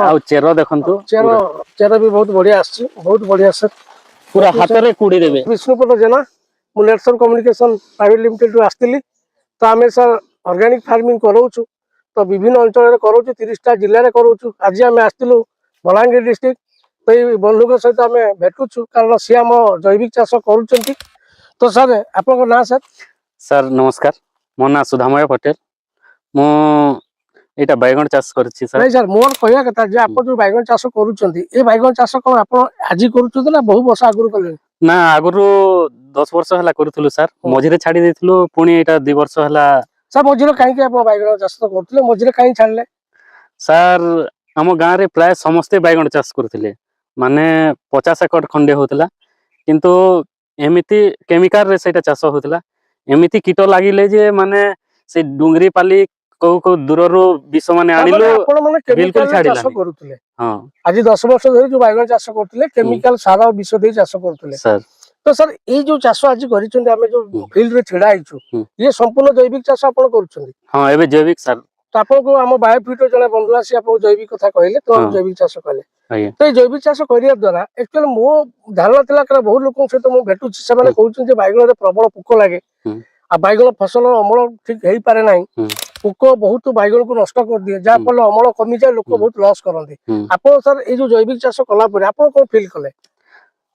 ଆଉ ଚେର ଦେଖନ୍ତୁ चेर भी बहुत बढ़िया बहुत बढ़िया सर पूरा हाथ रे कुड़ी देबे विष्णुपद जेना मु नेटसन कम्युनिकेशन प्राइवेट लिमिटेड आसती तो आम सर ऑर्गेनिक फार्मिंग करोचु तो विभिन्न अंचल करोचु 30टा जिले में करोचु आज आम आसलु बलांगीर डिस्ट्रिक्ट तो ये बंधु सहित आम भेटुचु कारण सी आम जैविक चाष करुँच तो सर आप ना सर सर नमस्कार मो ना सुधामय पटेल मु एटा बैगन चाष करछि सर नहीं सर मोर कहया कथा जे आप जो बैगन चाष करूछंती ए बैगन चाष कोन आप आज करूछंती ना बहुत वर्ष आगुर कले ना आगुरु 10 वर्ष हला करथुलु सर मझिरे छाडी देथिलु पुनी एटा 2 वर्ष हला सर मझिरे काहे के आप बैगन चाष तो करथले मझिरे काहे छाडले सर हम गाँ रे प्राय समस्ते बैगन चाष करथिले माने 50 एकड़ खंडे होतला किंतु एमिति केमिकल रे सेटा चाष होतला एमिति कीट लागिले जे माने से डुंगरी पाली को दूर रो विष माने आनिलो बिल्कुल चाष करूथले हां आज 10 वर्ष धरि जो बैगन चाष करथले केमिकल सारा विष दे चाष करथले सर तो सर ए जो चाष आज करिसंते हमें जो फील्ड रे छिडा आइछु ये संपूर्ण जैविक चाष आपण करूछंती हां एबे जैविक सर तो आपन को हम बायोफिट जने बंधु आसी आपन जैविक कथा कहले तो हम जैविक चाष कहले तो जैविक चाष करिया द्वारा एक्चुअली मो धारणा थिला कर बहुत लोक से तो मो भेटु से माने कहउछन जे बैगन रे प्रबल पोक लागे आ बैगन फसल अमल ठीक हेई पारे नाही पोक बहुत बैगन को नष्ट कर दिए जहाँ फल अमल कमी जाए लोक बहुत लॉस करते आपन सर ए जो जैविक चाष कला परे आपन को फील कले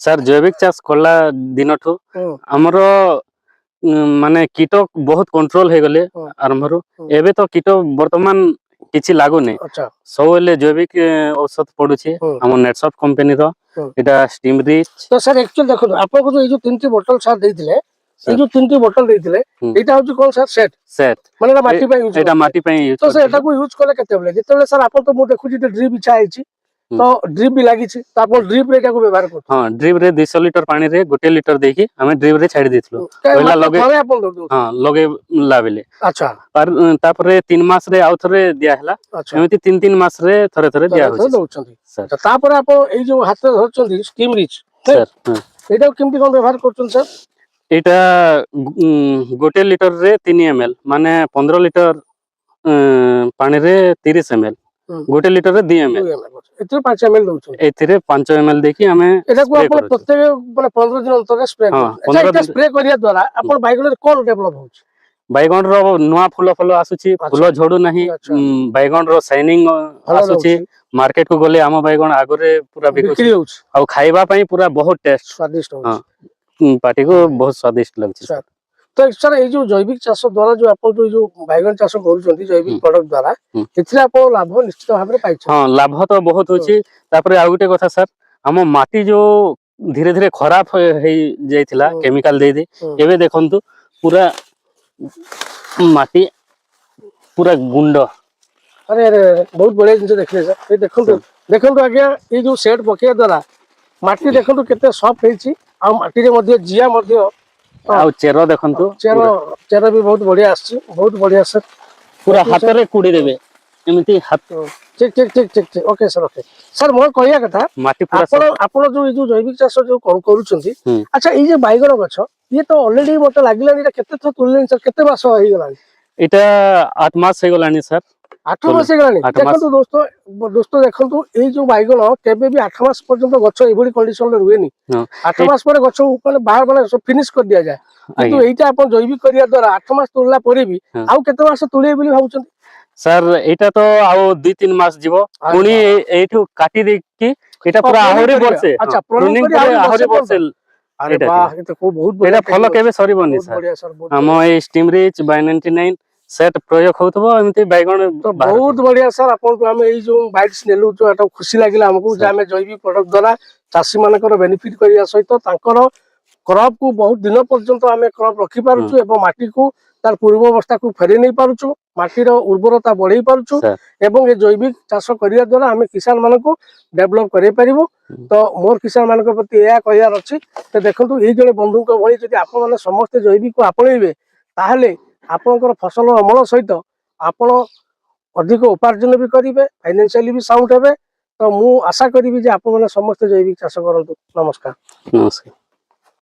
सर जैविक चाष कला दिनठु हमर माने कीट बहुत कंट्रोल हे गले आरंभ रो एबे तो कीट वर्तमान किछि लागो नै सबले जैविक औषध पडुछि हम नेटसॉफ्ट कंपनी रो एटा स्टीम रिच तो सर एक्चुअली देखो आपन को जो ए जो 3टी बोतल सर देथिले ए जो 3टी बोतल देथिले एटा होछि कोन सर सेट सेट माने एटा माटी पे यूज एटा माटी पे यूज तो सर एटा को यूज करे केते बेले जेतेले सर आपन तो मु देखुछि जे ड्रिप इच्छा आइछि तो ड्रिप भी लागि छि तो आपन ड्रिप रे एटा को व्यवहार करथि हां ड्रिप रे 200 लीटर पानी रे 1 लीटर देखि हमें ड्रिप रे छाडी देथलो पहिला लगे हां लगे लाबेले अच्छा पर तापरे 3 मास रे आउ थरे दिया हला एमिति 3 मास रे थरे थरे दिया होछि दउछंती सर तापरे आपन ए जो हाथ रे धरछंती स्टीम रिच सर एटा केमति कोन व्यवहार करछन सर एटा 1 लीटर रे 3 ml माने 15 लीटर पानी रे 30 ml 1 लीटर रे 2 ml एते 5 ml दउछ एथिरे 5 ml देखि हमें एटा को अपन प्रत्येक माने 15 दिन अंतर स्प्रे अच्छा एटा स्प्रे करिया द्वारा अपन बैगन रे कोन डेवलप होछ बैगन रो नुआ फूल फूल आसुची फूल झड़ू नाही बैगन रो शाइनिंग आसुची मार्केट को गले हम बैगन आगरे पूरा बिक्री होछ आ खाइबा पई पूरा बहुत टेस्ट स्वादिष्ट होछ पार्टी को बहुत स्वादिष्ट लगछि सर तो सर ये जो जैविक चाष द्वारा जो आप जो बैगन चाष करूछंती जैविक प्रोडक्ट द्वारा एथिरा आप लाभ निश्चित भाबरे पाइछ हां लाभ तो बहुत होछि तापरे आ गुटे कथा सर हम माटी जो धीरे धीरे खराब हे जाइथिला केमिकल दे दे एबे देखंतु पूरा माटी पूरा गुंड अरे अरे बहुत बढ़िया जिंस देखले सर ये देखंतु आज्ञा ये जो सेट पकिया द्वारा माटी देखंतु केते सॉफ्ट हेछि आ माटी रे मध्ये जिया मध्ये आ चेरो देखंतु चेर भी बहुत बढ़िया सर पूरा हाथ रे कुड़ी देबे एमिति हाथ ठीक ठीक ठीक ठीक ठीक ओके सर मोर कहया कथा माटी पूरा आपण जो ये जो जैविक चाष जो करूछंती अच्छा ये जे बैगन गछ ये तो ऑलरेडी मते लागिलानी एटा केते तो तुलनी सर केते मास होई गलानी एटा 8 मास हे गलानी सर 8 मास हे गलानी देखंतु दोस्तों देखंतु ए जो बैगन केबे भी 8 मास पर्यंत गछ एबडी कंडीशन रे रुएनी 8 मास पर गछ ऊपर बाहर माने सब फिनिश कर दिया जाए किंतु एटा अपन जैविक करिया द्वारा 8 मास तोड़ला परे भी आउ केते मास तोड़े बोली भाउछन सर एटा तो आउ 2-3 मास जीवो पुनी एठु काटी दे कि एटा पूरा आहोरे वर्षे अच्छा प्रूनिंग करे आहोरे वर्षे अरे वाह ये तो बहुत बढ़िया एटा फल केबे सरीबनी सर हम ए स्टीम रिच बाय 99 सेट प्रयोग होतबो एमति बैगन तो बहुत बढ़िया सर अपन को हम ए जो बाइट्स नेलु जो एटा खुशी लागिला हमकु जे हम जैविक प्रोडक्ट द्वारा चासी मानकर बेनिफिट करिया सहित तांकर क्रॉप को बहुत दिन पर्यंत आम क्रॉप रखी पारुछु एवं माटी को तार पूर्व अवस्था को फेरे नहीं पारुछु माटीर उर्वरता बढ़ाई पारुछु एवं ये जैविक चाष करिया द्वारा आम किसान मान को डेवलप करें पारिबो तो मोर किसान मान प्रति यह कहयार अच्छी तो देखो ये जड़े बंधु भाई जब आप समस्ते जैविक को आपणेबे ताहले आपनकर फसल अमल सहित आपण अधिक उपार्जन भी करेंगे फाइनेंशियली भी साउंड हेबे तो मु आशा करी जे आप समस्ते जैविक चाष करंतु नमस्कार।